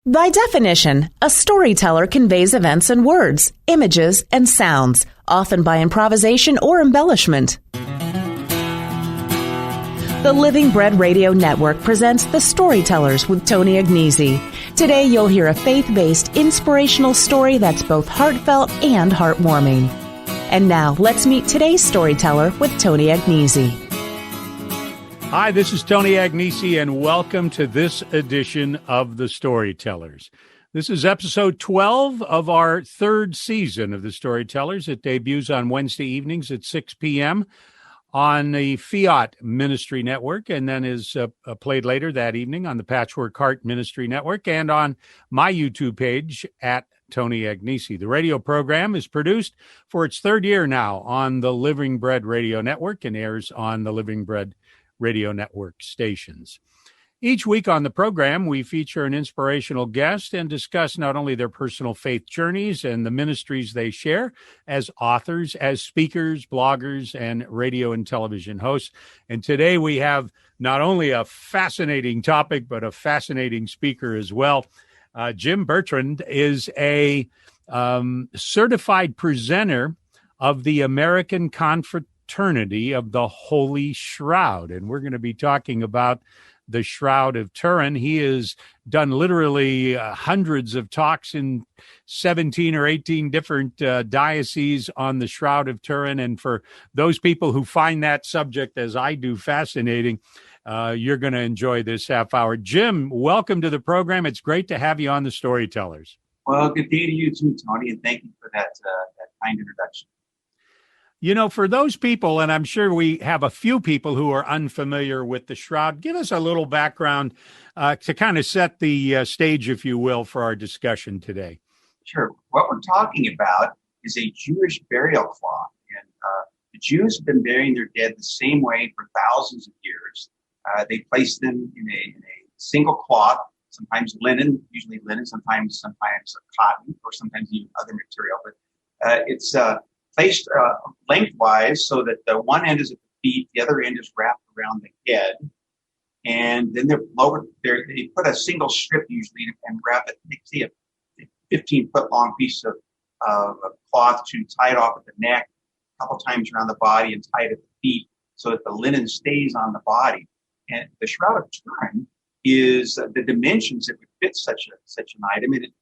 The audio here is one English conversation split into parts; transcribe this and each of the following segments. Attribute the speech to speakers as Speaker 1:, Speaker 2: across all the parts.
Speaker 1: By definition, a storyteller conveys events in words, images, and sounds, often by improvisation or embellishment. The Living Bread Radio Network presents The Storytellers with Tony Agnesi. Today you'll hear a faith-based, inspirational story that's both heartfelt and heartwarming. And now, let's meet today's storyteller with Tony Agnesi.
Speaker 2: Hi, this is Tony Agnesi, and welcome to this edition of The Storytellers. This is episode 12 of our third season of The Storytellers. It debuts on Wednesday evenings at 6 p.m. on the Fiat Ministry Network, and then is played later that evening on the Patchwork Heart Ministry Network and on my YouTube page at Tony Agnesi. The radio program is produced for its third year now on the Living Bread Radio Network and airs on the Living Bread Radio Network stations. Each week on the program, we feature an inspirational guest and discuss not only their personal faith journeys and the ministries they share as authors, as speakers, bloggers, and radio and television hosts. And today we have not only a fascinating topic, but a fascinating speaker as well. Jim Bertrand is a certified presenter of the American Confraternity of the Holy Shroud. And we're going to be talking about the Shroud of Turin. He has done literally hundreds of talks in 17 or 18 different dioceses on the Shroud of Turin. And for those people who find that subject, as I do, fascinating, you're going to enjoy this half hour. Jim, welcome to the program. It's great to have you on The Storytellers.
Speaker 3: Well, good day to you too, Tony, and thank you for that kind introduction.
Speaker 2: You know, for those people, and I'm sure we have a few people who are unfamiliar with the Shroud, give us a little background to kind of set the stage, if you will, for our discussion today.
Speaker 3: Sure. What we're talking about is a Jewish burial cloth. And the Jews have been burying their dead the same way for thousands of years. They place them in a single cloth, sometimes linen, usually linen, sometimes cotton, or sometimes even other material. But it's placed lengthwise so that the one end is at the feet, the other end is wrapped around the head. And then they put a single strip usually and wrap it, say a 15-foot long piece of cloth to tie it off at the neck, a couple times around the body, and tie it at the feet so that the linen stays on the body. And the Shroud of Turin is the dimensions that would fit such an item, and it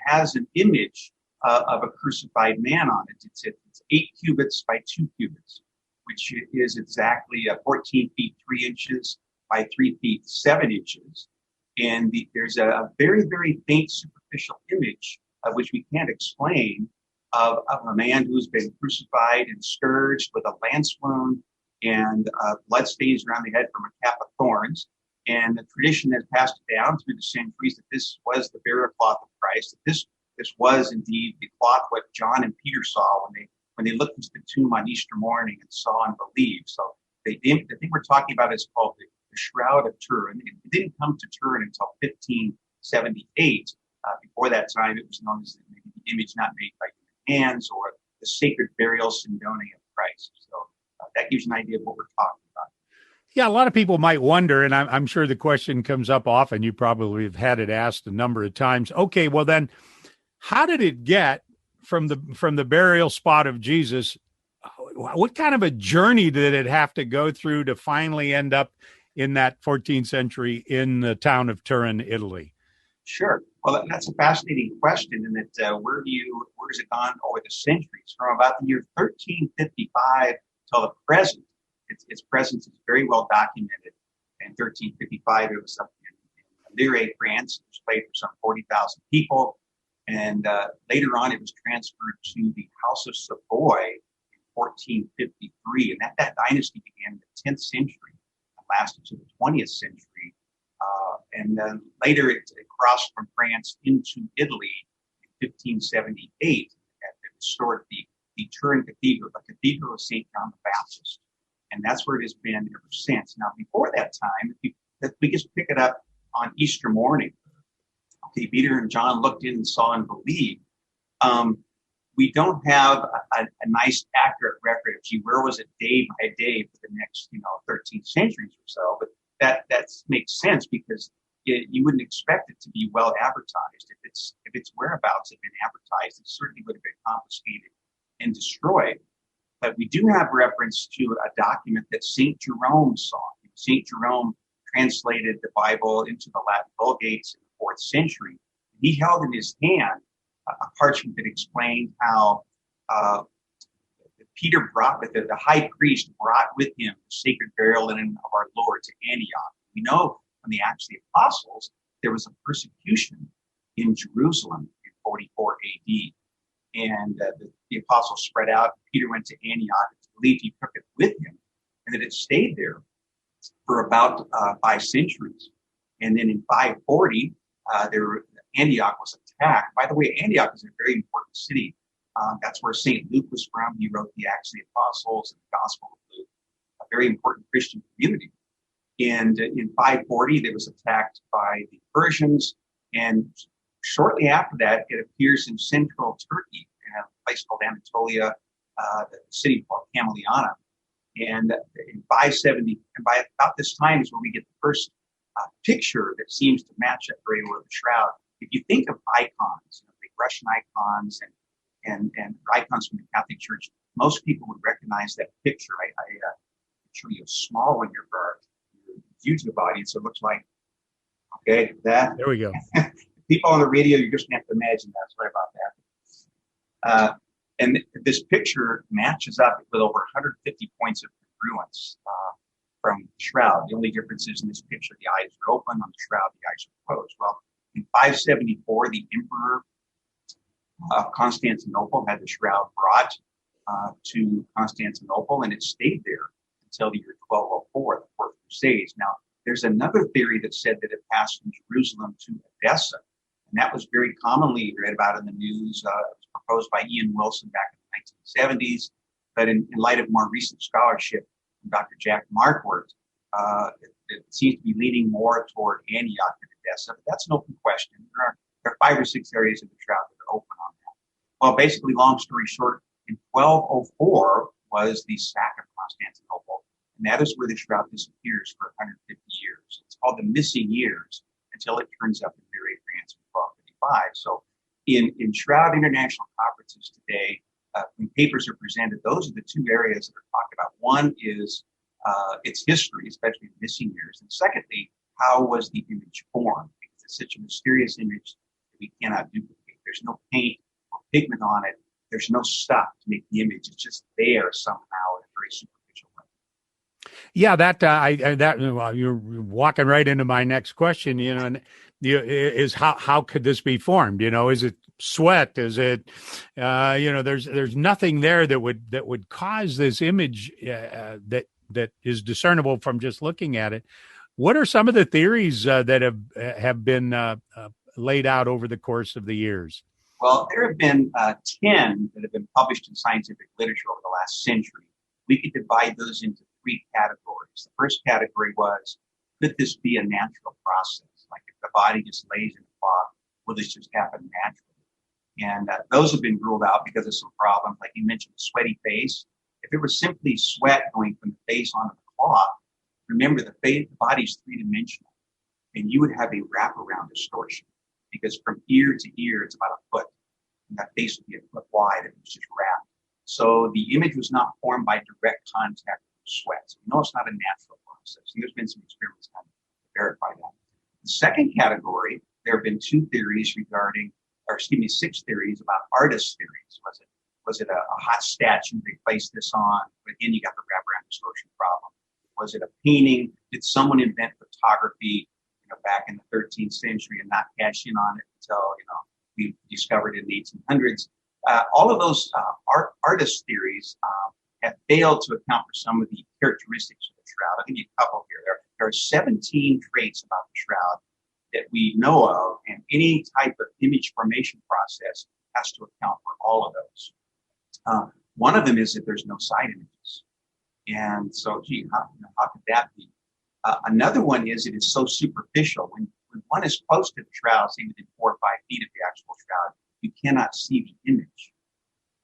Speaker 3: has an image of a crucified man on it. It's 8 cubits by 2 cubits, which is exactly 14 feet 3 inches by 3 feet 7 inches. And there's a very, very faint superficial image of which we can't explain of a man who's been crucified and scourged with a lance wound and blood stains around the head from a cap of thorns. And the tradition has passed it down through the centuries that this was the burial cloth of Christ, that this was indeed the cloth what John and Peter saw when they looked into the tomb on Easter morning and saw and believed. So the thing we're talking about is called the Shroud of Turin. It didn't come to Turin until 1578. Before that time, it was known as maybe the image not made by human hands, or the sacred burial syndone of Christ. So that gives you an idea of what we're talking about.
Speaker 2: Yeah, a lot of people might wonder, and I'm sure the question comes up often. You probably have had it asked a number of times. Okay, well then, how did it get from the burial spot of Jesus? What kind of a journey did it have to go through to finally end up in that 14th century in the town of Turin, Italy?
Speaker 3: Sure. Well, that's a fascinating question, and that where has it gone over the centuries? From about the year 1355 till the present, its presence is very well documented. In 1355, it was up in Lille, France. It was played for some 40,000 people. And later on, it was transferred to the House of Savoy in 1453. And that dynasty began in the 10th century and lasted to the 20th century. And then later, it crossed from France into Italy in 1578 and restored the Turin Cathedral, the Cathedral of St. John the Baptist. And that's where it has been ever since. Now, before that time, if we just pick it up on Easter morning, okay, Peter and John looked in and saw and believed. We don't have a nice, accurate record of, gee, where was it day by day for the next, 13 centuries or so. But that makes sense because you wouldn't expect it to be well advertised. If its whereabouts had been advertised, it certainly would have been confiscated and destroyed. But we do have reference to a document that St. Jerome saw. St. Jerome translated the Bible into the Latin Vulgates in the 4th century. He held in his hand a parchment that explained how Peter brought with it, the high priest brought with him the sacred burial linen of our Lord to Antioch. We know from the Acts of the Apostles, there was a persecution in Jerusalem in 44 AD. And the apostles spread out. Peter went to Antioch. It's believed he took it with him, and that it stayed there for about 5 centuries. And then in 540, Antioch was attacked. By the way, Antioch is a very important city. That's where St. Luke was from. He wrote the Acts of the Apostles and the Gospel of Luke, a very important Christian community. And in 540, it was attacked by the Persians. And shortly after that, it appears in central Turkey, in a place called Anatolia, the city called Kamaliana. And in 570, and by about this time is when we get the first picture that seems to match up very well with the shroud. If you think of icons, the Russian icons and icons from the Catholic Church, most people would recognize that picture. I show you a small one here for our YouTube audience. So it looks like, okay, that.
Speaker 2: There we go.
Speaker 3: People on the radio, you're just going to have to imagine that. Sorry about that. And this picture matches up with over 150 points of congruence from the shroud. The only difference is in this picture, the eyes are open. On the shroud, the eyes are closed. Well, in 574, the emperor of Constantinople had the shroud brought to Constantinople, and it stayed there until the year 1204, the Fourth Crusades. Now, there's another theory that said that it passed from Jerusalem to Edessa, and that was very commonly read about in the news. It was proposed by Ian Wilson back in the 1970s, but in light of more recent scholarship from Dr. Jack Marquardt, it seems to be leaning more toward Antioch than Edessa, but that's an open question. There are 5 or 6 areas of the shroud that are open on that. Well, basically, long story short, in 1204 was the sack of Constantinople, and that is where the shroud disappears for 150 years. It's called the missing years until it turns up in Mary, France in 1255. So in Shroud International conferences today, when papers are presented, those are the 2 areas that are talked about. One is its history, especially the missing years. And secondly, how was the image formed? Because it's such a mysterious image that we cannot duplicate. There's no paint or pigment on it. There's no stuff to make the image. It's just there somehow in a very superficial way.
Speaker 2: Yeah, you're walking right into my next question. Is how could this be formed? Is it sweat? Is it, there's nothing there that would cause this image that is discernible from just looking at it. What are some of the theories that have been laid out over the course of the years?
Speaker 3: Well, there have been 10 that have been published in scientific literature over the last century. We could divide those into 3 categories. The first category was, could this be a natural process? Like if the body just lays in a cloth, will this just happen naturally? And those have been ruled out because of some problems. Like you mentioned, the sweaty face. If it was simply sweat going from the face onto the cloth, remember the body's 3-dimensional, and you would have a wraparound distortion because from ear to ear, it's about a foot, and that face would be a foot wide if it was just wrapped. So the image was not formed by direct contact with sweat. So we know it's not a natural process. And there's been some experiments done to verify that. The second category, there have been 6 theories about artist theories. Was it a hot statue they placed this on? But again, you got the wraparound distortion problem. Was it a painting? Did someone invent photography, back in the 13th century and not cash in on it until, we discovered it in the 1800s? All of those artist theories have failed to account for some of the characteristics of the shroud. I'll give you a couple here. There are 17 traits about the shroud that we know of, and any type of image formation process has to account for all of those. One of them is that there's no side images. And so, how could that be? Another one is it is so superficial. When one is close to the shroud, say within 4 or 5 feet of the actual shroud, you cannot see the image.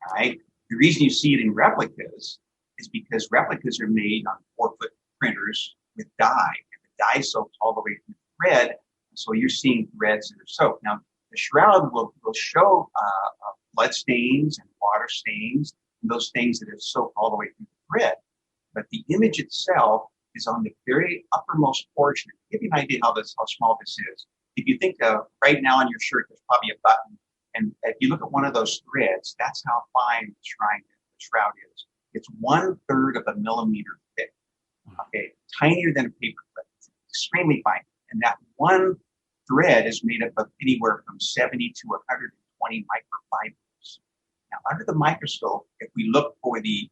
Speaker 3: All right? The reason you see it in replicas is because replicas are made on 4-foot printers with dye. And the dye soaks all the way from the thread. So you're seeing threads that are soaked. Now, the shroud will show blood stains and water stains, and those things that have soaked all the way through the thread. But the image itself is on the very uppermost portion. To give you an idea how small this is, if you think right now on your shirt, there's probably a button, and if you look at one of those threads, that's how fine the shroud is. It's 1/3 of a millimeter thick. Okay, tinier than a paperclip. It's extremely fine, and that one thread is made up of anywhere from 70 to 120 microfibers. Now, under the microscope, if we look for the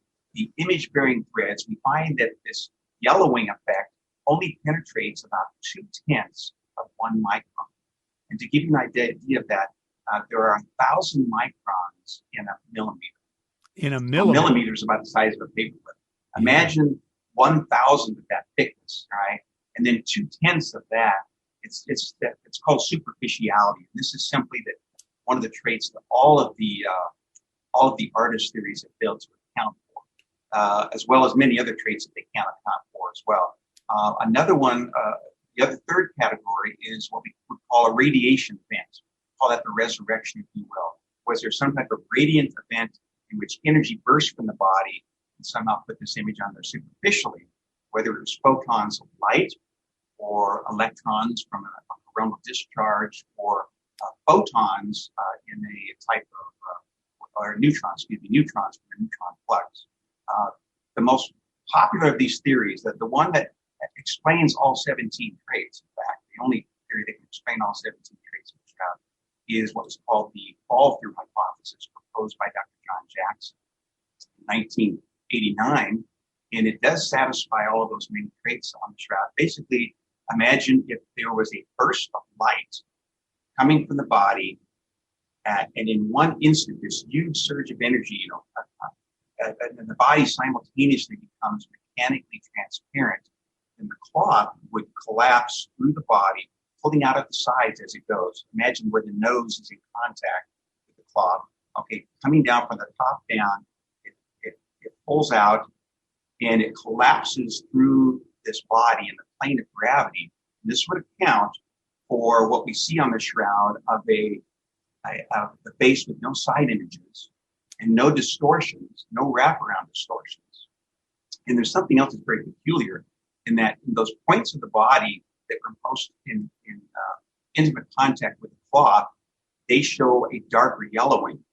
Speaker 3: image-bearing threads, we find that this yellowing effect only penetrates about 2/10 of 1 micron. And to give you an idea of that, there are 1,000 microns in a millimeter.
Speaker 2: In a
Speaker 3: A
Speaker 2: millimeter?
Speaker 3: millimeter is about the size of a paperclip. Imagine 1,000th of that thickness, right? And then 2/10 of that. It's called superficiality. And this is simply that one of the traits that all of the artist theories have failed to account for, as well as many other traits that they can't account for as well. Another one, the other third category is what we would call a radiation event. We call that the resurrection, if you will. Was there some type of radiant event in which energy burst from the body and somehow put this image on there superficially, whether it was photons of light or electrons from a coronal discharge or photons in a type of, or neutrons from a neutron flux. The most popular of these theories, that the one that explains all 17 traits, in fact, the only theory that can explain all 17 traits of the shroud, is what was called the fall-through hypothesis, proposed by Dr. John Jackson in 1989, and it does satisfy all of those main traits on the shroud. Basically, imagine if there was a burst of light coming from the body, and in one instant, this huge surge of energy, and the body simultaneously becomes mechanically transparent, and the cloth would collapse through the body, pulling out of the sides as it goes. Imagine where the nose is in contact with the cloth. Okay, coming down from the top down, it pulls out, and it collapses through this body in the plane of gravity. And this would account for what we see on the shroud of the face with no side images and no distortions, no wraparound distortions. And there's something else that's very peculiar in that in those points of the body that were most in intimate contact with the cloth, they show a darker yellowing.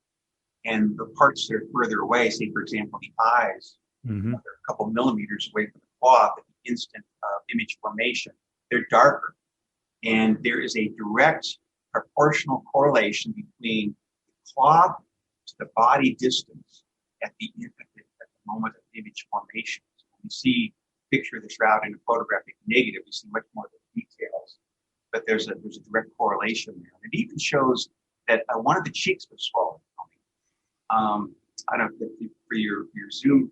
Speaker 3: And the parts that are further away, say, for example, the eyes, they're a couple millimeters away from the cloth at the instant of image formation, they're darker. And there is a direct proportional correlation between the cloth to the body distance at the moment of image formation. So when we see a picture of the shroud in a photographic negative, we see much more of the details. But there's a direct correlation there. It even shows that one of the cheeks was swollen. I don't know if for your Zoom,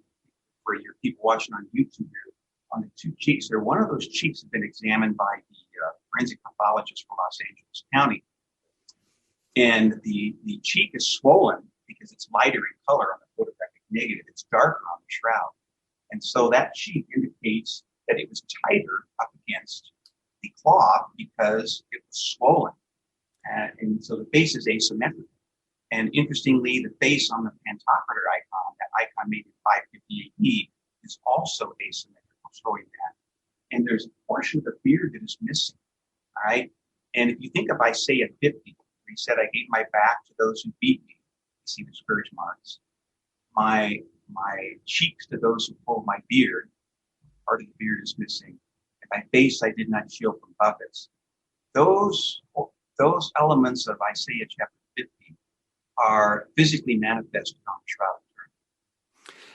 Speaker 3: for your people watching on YouTube here, on the two cheeks there, one of those cheeks has been examined by the forensic pathologist for Los Angeles County. And the cheek is swollen because it's lighter in color on the photographic negative. It's darker on the shroud. And so that cheek indicates that it was tighter up against the cloth because it was swollen. And so the face is asymmetrical. And interestingly, the face on the pantocrator icon, that icon made in 550 AD, is also asymmetrical, showing that. And there's a portion of the beard that is missing, all right? And if you think of Isaiah 50, where he said, I gave my back to those who beat me, you see the scourge marks. My cheeks to those who pulled my beard, part of the beard is missing. And my face I did not shield from buffets. Those elements of Isaiah chapter 50 are physically manifested on the shroud.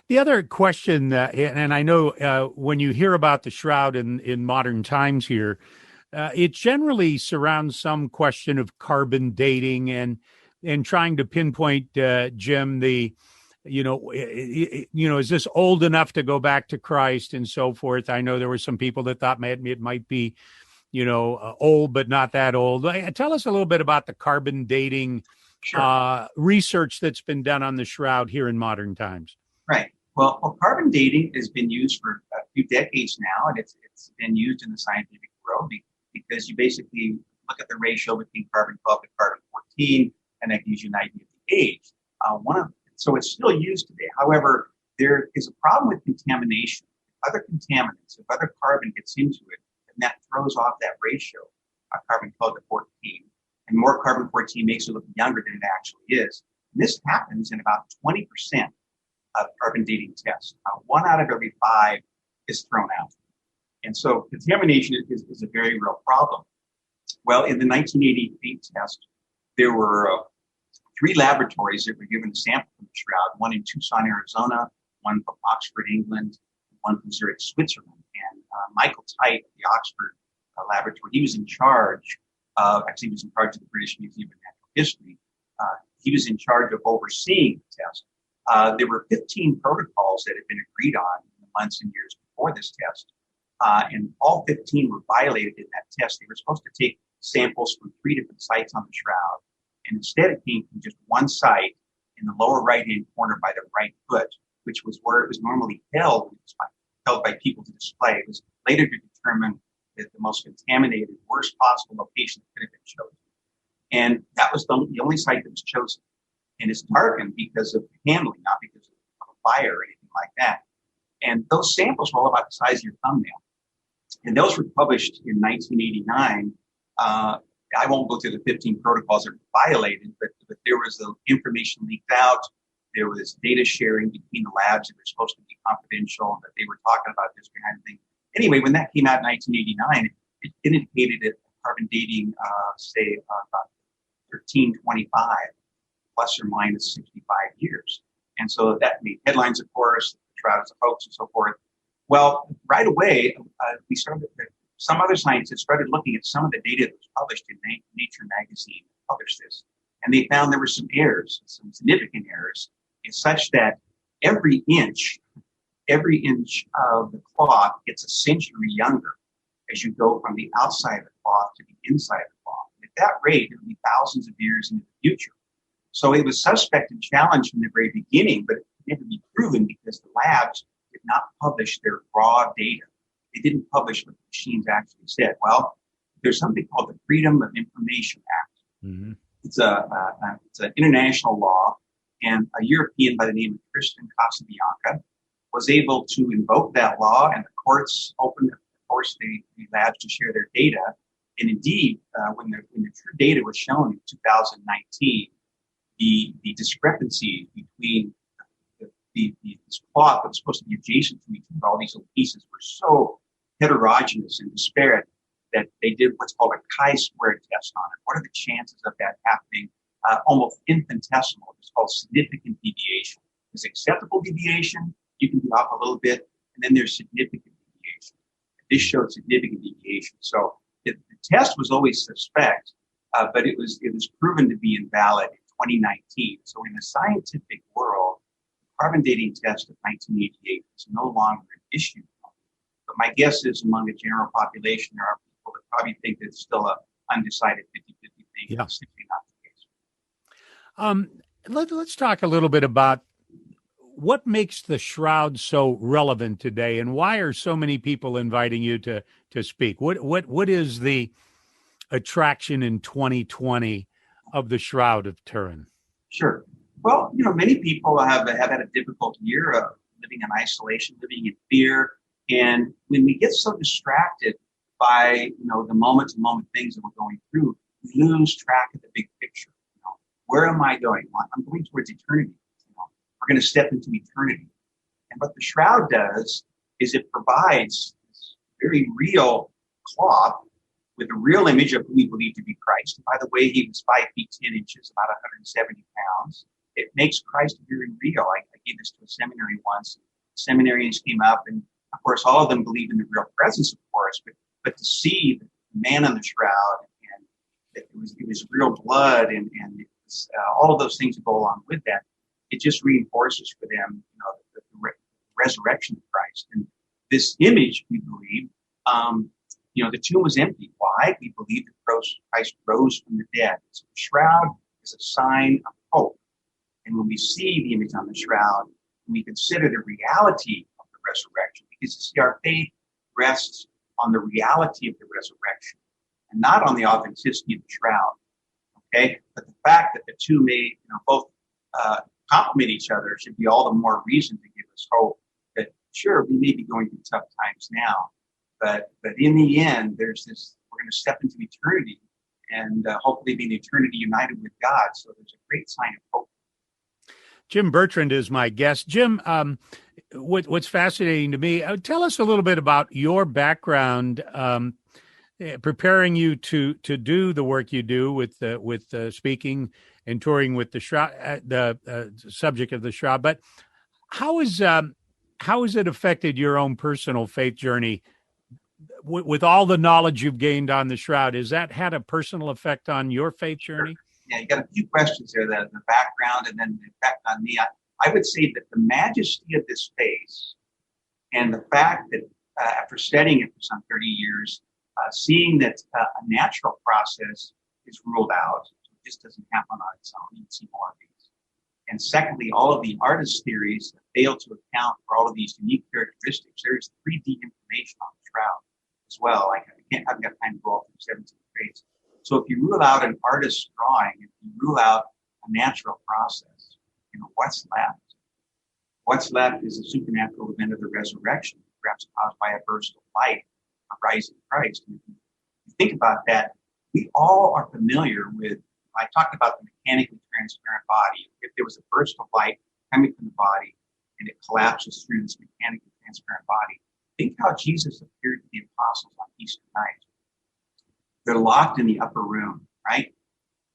Speaker 2: The other question, and I know when you hear about the shroud in modern times here, it generally surrounds some question of carbon dating and trying to pinpoint, Jim, is this old enough to go back to Christ and so forth? I know there were some people that thought it might be, old, but not that old. Tell us a little bit about the carbon dating research that's been done on the shroud here in modern times.
Speaker 3: Right. Well, carbon dating has been used for a few decades now, and it's been used in the scientific world because you basically look at the ratio between carbon-12 to carbon-14, and that gives you an idea of the age. So it's still used today. However, there is a problem with contamination. Other contaminants, if other carbon gets into it, then that throws off that ratio of carbon-12 to 14. And more carbon-14 makes it look younger than it actually is. And this happens in about 20% of carbon dating tests. 1 out of every 5 is thrown out. And so contamination is a very real problem. Well, in the 1988 test, there were 3 laboratories that were given a sample from the shroud, one in Tucson, Arizona, one from Oxford, England, one from Zurich, Switzerland. And Michael Tite of the Oxford laboratory, he was in charge of the British Museum of Natural History. He was in charge of overseeing the test. There were 15 protocols that had been agreed on in the months and years before this test. And all 15 were violated in that test. They were supposed to take samples from 3 different sites on the shroud. And instead it came from just one site in the lower right-hand corner by the right foot, which was where it was normally held by people to display. It was later to determine that the most contaminated, worst possible location that could have been chosen. And that was the only site that was chosen. And it's darkened because of handling, not because of a fire or anything like that. And those samples were all about the size of your thumbnail. And those were published in 1989. I won't go through the 15 protocols that were violated, but there was the information leaked out. There was data sharing between the labs that were supposed to be confidential, that they were talking about this kind of thing. Anyway, when that came out in 1989, it indicated that carbon dating, about 1325, plus or minus 65 years. And so that made headlines, of course, the shroud is a hoax and so forth. Well, right away, some other scientists started looking at some of the data that was published in Nature magazine, published this, and they found there were some errors, some significant errors, in such that every inch of the cloth gets a century younger as you go from the outside of the cloth to the inside of the cloth. And at that rate, it would be thousands of years into the future. So it was suspect and challenged from the very beginning, but it could never be proven because the labs did not publish their raw data. They didn't publish what the machines actually said. Well, there's something called the Freedom of Information Act. Mm-hmm. It's an international law, and a European by the name of Tristan Casabianca was able to invoke that law, and the courts opened, of course, the labs to share their data. And indeed, when the true data was shown in 2019, the discrepancy between this cloth that was supposed to be adjacent to each other, all these little pieces, were so heterogeneous and disparate that they did what's called a chi-square test on it. What are the chances of that happening? Almost infinitesimal. It's called significant deviation. There's acceptable deviation. You can be off a little bit, and then there's significant deviation. This showed significant deviation. So the test was always suspect, but it was proven to be invalid in 2019. So in the scientific world, the carbon dating test of 1988 is no longer an issue. But my guess is among the general population, there are people that probably think that it's still an undecided 50-50 thing. Yeah. It's simply not the case.
Speaker 2: Let's talk a little bit about what makes the shroud so relevant today, and why are so many people inviting you to speak? What is the attraction in 2020 of the Shroud of Turin?
Speaker 3: Sure. Well, many people have had a difficult year of living in isolation, living in fear. And when we get so distracted by, the moment-to-moment things that we're going through, we lose track of the big picture. Where am I going? I'm going towards eternity. We're going to step into eternity. And what the shroud does is it provides this very real cloth with a real image of who we believe to be Christ. And by the way, he was 5 feet 10 inches, about 170 pounds. It makes Christ very real. I gave this to a seminary once. Seminarians came up, and of course, all of them believed in the real presence, of course, but to see the man on the shroud, and that it was real blood, and it was, all of those things that go along with that, it just reinforces for them, the resurrection of Christ. And this image, we believe, the tomb was empty. Why? We believe that Christ rose from the dead. So the shroud is a sign of hope. And when we see the image on the shroud, we consider the reality of the resurrection, because you see, our faith rests on the reality of the resurrection. and not on the authenticity of the shroud. Okay, but the fact that the two may both complement each other should be all the more reason to give us hope that sure, we may be going through tough times now, but in the end, we're going to step into eternity and hopefully be in eternity united with God. So there's a great sign of hope.
Speaker 2: Jim Bertrand is my guest. Jim, what's fascinating to me, tell us a little bit about your background, preparing you to do the work you do with speaking and touring with the shroud, the subject of the shroud. But how has it affected your own personal faith journey with all the knowledge you've gained on the shroud? Has that had a personal effect on your faith journey?
Speaker 3: Yeah, you got a few questions there, the background and then the effect on me. I would say that the majesty of this space and the fact that after studying it for some 30 years, seeing that a natural process is ruled out, so it just doesn't happen on its own. You can see more of these. And secondly, all of the artist theories fail to account for all of these unique characteristics. There's 3D information on the shroud as well. I haven't got time to go all through 17 traits. So if you rule out an artist's drawing, if you rule out a natural process, what's left? What's left is a supernatural event of the resurrection, perhaps caused by a burst of light, a rising Christ. And if you think about that, we all are familiar with, I talked about the mechanically transparent body. If there was a burst of light coming from the body and it collapses through this mechanically transparent body, think how Jesus appeared to the apostles on Easter night. They're locked in the upper room, right?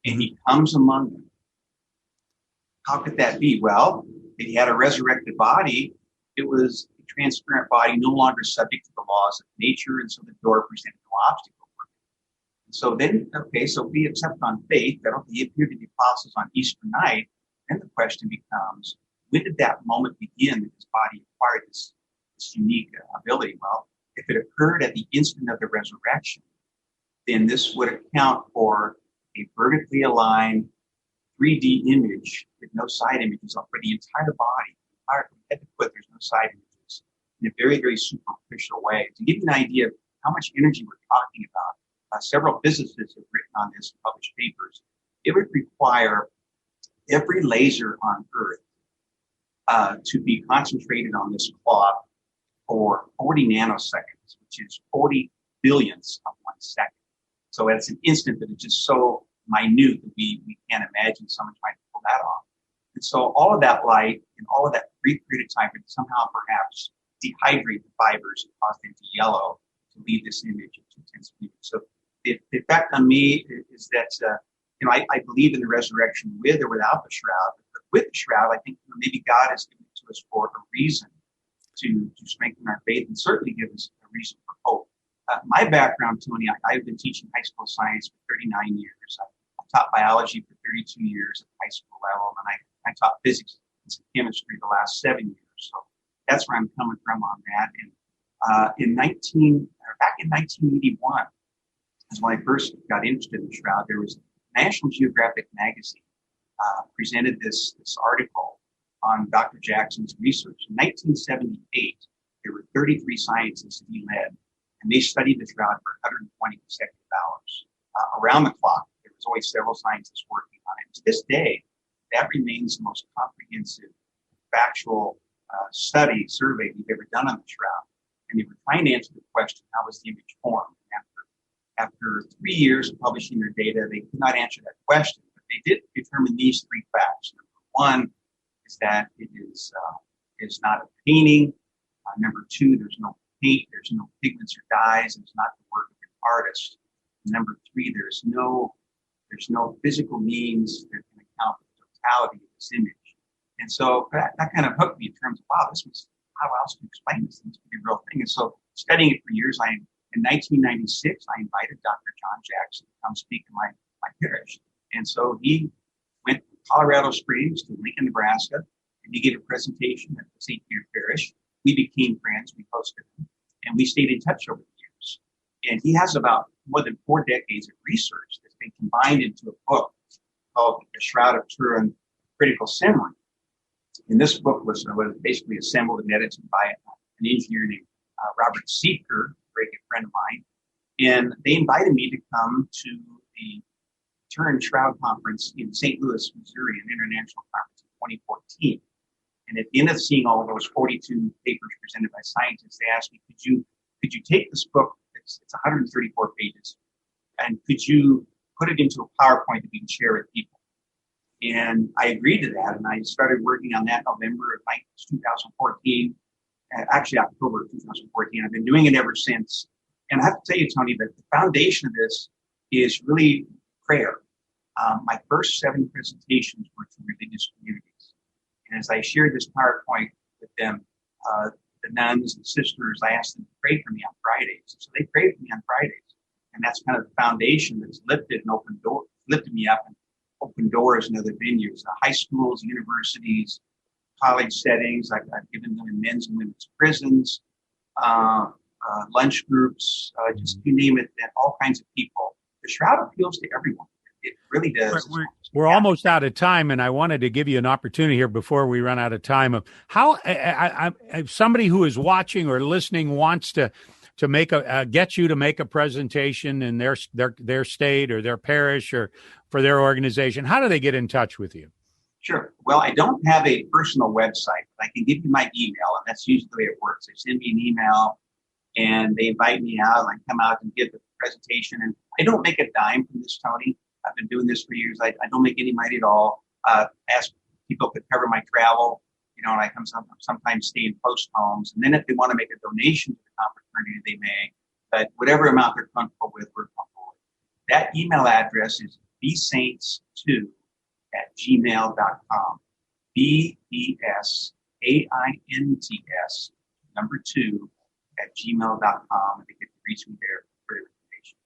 Speaker 3: And he comes among them. How could that be? Well, if he had a resurrected body, it was a transparent body, no longer subject to the laws of nature, and so the door presented no obstacle for him. And so then, so we accept on faith that he appeared to the apostles on Easter night, then the question becomes, when did that moment begin that his body acquired this unique ability? Well, if it occurred at the instant of the resurrection, then this would account for a vertically aligned 3D image with no side images for the entire body. From head to foot, there's no side images in a very, very superficial way. To give you an idea of how much energy we're talking about, several physicists have written on this and published papers. It would require every laser on Earth to be concentrated on this cloth for 40 nanoseconds, which is 40 billionths of 1 second. So it's an instant that is just so minute that we can't imagine someone trying to pull that off. And so all of that light and all of that brief period of time could somehow perhaps dehydrate the fibers and cause them to yellow to leave this image of 2 tenths of an inch. So the effect on me is that, I believe in the resurrection with or without the shroud. But with the shroud, I think maybe God has given it to us for a reason to strengthen our faith and certainly give us a reason for hope. My background, Tony, I've been teaching high school science for 39 years. I taught biology for 32 years at the high school level, and I taught physics and chemistry the last 7 years. So that's where I'm coming from on that. And back in 1981 is when I first got interested in the shroud. There was National Geographic magazine presented this article on Dr. Jackson's research. In 1978, there were 33 scientists that he led. And they studied the shroud for 120 consecutive hours. Around the clock, there was always several scientists working on it. To this day, that remains the most comprehensive, factual survey we've ever done on the shroud. And they were trying to answer the question, how was the image formed? After 3 years of publishing their data, they could not answer that question. But they did determine these 3 facts. Number 1 is that it is not a painting. Number 2, there's no paint, there's no pigments or dyes, and it's not the work of an artist. And number 3, there's no physical means that can account for the totality of this image. And so that kind of hooked me in terms of, wow, how else to explain this? This could be a real thing. And so studying it for years, in 1996, I invited Dr. John Jackson to come speak in my parish. And so he went from Colorado Springs to Lincoln, Nebraska, and he gave a presentation at the St. Peter Parish. We became friends, we hosted him, and we stayed in touch over the years. And he has about more than 4 decades of research that's been combined into a book called The Shroud of Turin, Critical Summary. And this book was basically assembled and edited by an engineer named Robert Seeker, a very good friend of mine. And they invited me to come to the Turn Shroud Conference in St. Louis, Missouri, an international conference in 2014. And at the end of seeing all of those 42 papers presented by scientists, they asked me, could you take this book, it's 134 pages, and could you put it into a PowerPoint that we can share with people? And I agreed to that, and I started working on that November of 2014, actually October of 2014. I've been doing it ever since. And I have to tell you, Tony, that the foundation of this is really prayer. My first 7 presentations were to religious communities. And as I shared this PowerPoint with them, the nuns and sisters, I asked them to pray for me on Fridays. So they prayed for me on Fridays. And that's kind of the foundation that's lifted me up and opened doors in other venues, high schools, universities, college settings. I've given them in men's and women's prisons, lunch groups, just you name it, and all kinds of people. The Shroud appeals to everyone. It really does.
Speaker 2: We're almost out of time, and I wanted to give you an opportunity here before we run out of time of how if somebody who is watching or listening wants to make get you to make a presentation in their state or their parish or for their organization. How do they get in touch with you?
Speaker 3: Sure. Well, I don't have a personal website, but I can give you my email, and that's usually the way it works. They send me an email, and they invite me out, and I come out and give the presentation. And I don't make a dime from this, Tony. I've been doing this for years. I don't make any money at all. Ask people to cover my travel, and I come sometimes stay in post homes. And then if they want to make a donation to the confraternity, they may. But whatever amount they're comfortable with, we're comfortable with. That email address is bsaints2@gmail.com. BESAINTS2@gmail.com. And they get to reach me there for information.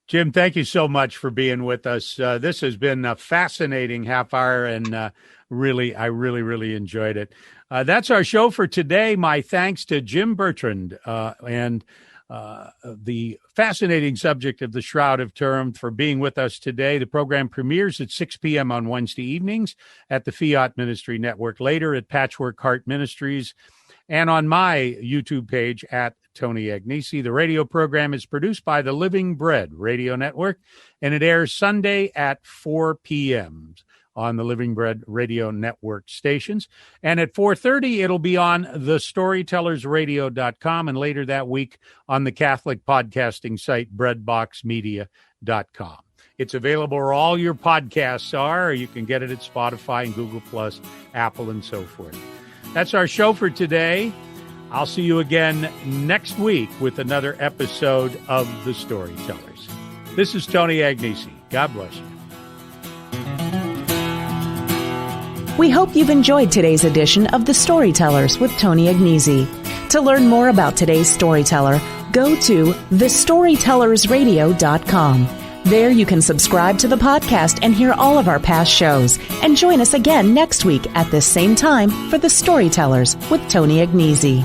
Speaker 2: Jim, thank you so much for being with us. This has been a fascinating half hour, and I really enjoyed it. That's our show for today. My thanks to Jim Bertrand and the fascinating subject of the Shroud of Turin for being with us today. The program premieres at 6 p.m. on Wednesday evenings at the Fiat Ministry Network, later at Patchwork Heart Ministries, and on my YouTube page at Tony Agnesi. The radio program is produced by the Living Bread Radio Network, and it airs Sunday at 4 p.m. on the Living Bread Radio Network stations. And at 4:30, it'll be on thestorytellersradio.com, and later that week on the Catholic podcasting site, breadboxmedia.com. It's available where all your podcasts are, or you can get it at Spotify and Google+, Apple, and so forth. That's our show for today. I'll see you again next week with another episode of The Storytellers. This is Tony Agnesi. God bless you.
Speaker 1: We hope you've enjoyed today's edition of The Storytellers with Tony Agnesi. To learn more about today's storyteller, go to thestorytellersradio.com. There you can subscribe to the podcast and hear all of our past shows. And join us again next week at this same time for The Storytellers with Tony Agnesi.